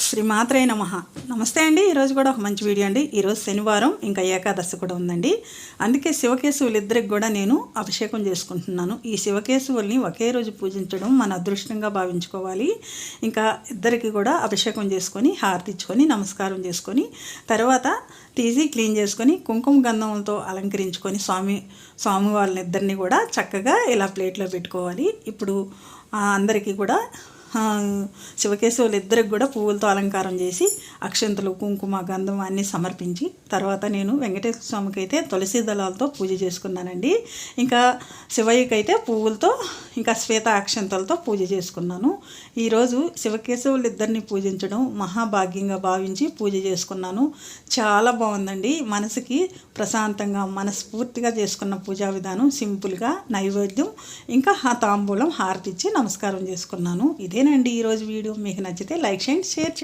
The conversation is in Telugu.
శ్రీమాత్రే నమః. నమస్తే అండి. ఈరోజు కూడా ఒక మంచి వీడియో అండి. ఈరోజు శనివారం, ఇంకా ఏకాదశి కూడా ఉందండి. అందుకే శివకేశవులు ఇద్దరికి కూడా నేను అభిషేకం చేసుకుంటున్నాను. ఈ శివకేశవుల్ని ఒకే రోజు పూజించడం మన అదృష్టంగా భావించుకోవాలి. ఇంకా ఇద్దరికి కూడా అభిషేకం చేసుకొని హారతి ఇచ్చుకొని నమస్కారం చేసుకొని తర్వాత తీసి క్లీన్ చేసుకొని కుంకుమ గంధంతో అలంకరించుకొని స్వామి వాళ్ళని ఇద్దరిని కూడా చక్కగా ఇలా ప్లేట్లో పెట్టుకోవాలి. ఇప్పుడు అందరికీ కూడా శివకేశవులు ఇద్దరికి కూడా పువ్వులతో అలంకారం చేసి అక్షంతలు కుంకుమ గంధం అన్నీ సమర్పించి తర్వాత నేను వెంకటేశ్వర స్వామికి అయితే తులసి దళాలతో పూజ చేసుకున్నానండి. ఇంకా శివయ్యకి అయితే పువ్వులతో ఇంకా శ్వేత అక్షంతలతో పూజ చేసుకున్నాను. ఈరోజు శివకేశవులు ఇద్దరిని పూజించడం మహాభాగ్యంగా భావించి పూజ చేసుకున్నాను. చాలా బాగుందండి. మనసుకి ప్రశాంతంగా మనస్ఫూర్తిగా చేసుకున్న పూజా విధానం సింపుల్గా నైవేద్యం ఇంకా తాంబూలం హారతి ఇచ్చి నమస్కారం చేసుకున్నాను. ఇదేనండి ఈరోజు వీడియో. మీకు నచ్చితే లైక్ చేయండి, షేర్ చేయండి.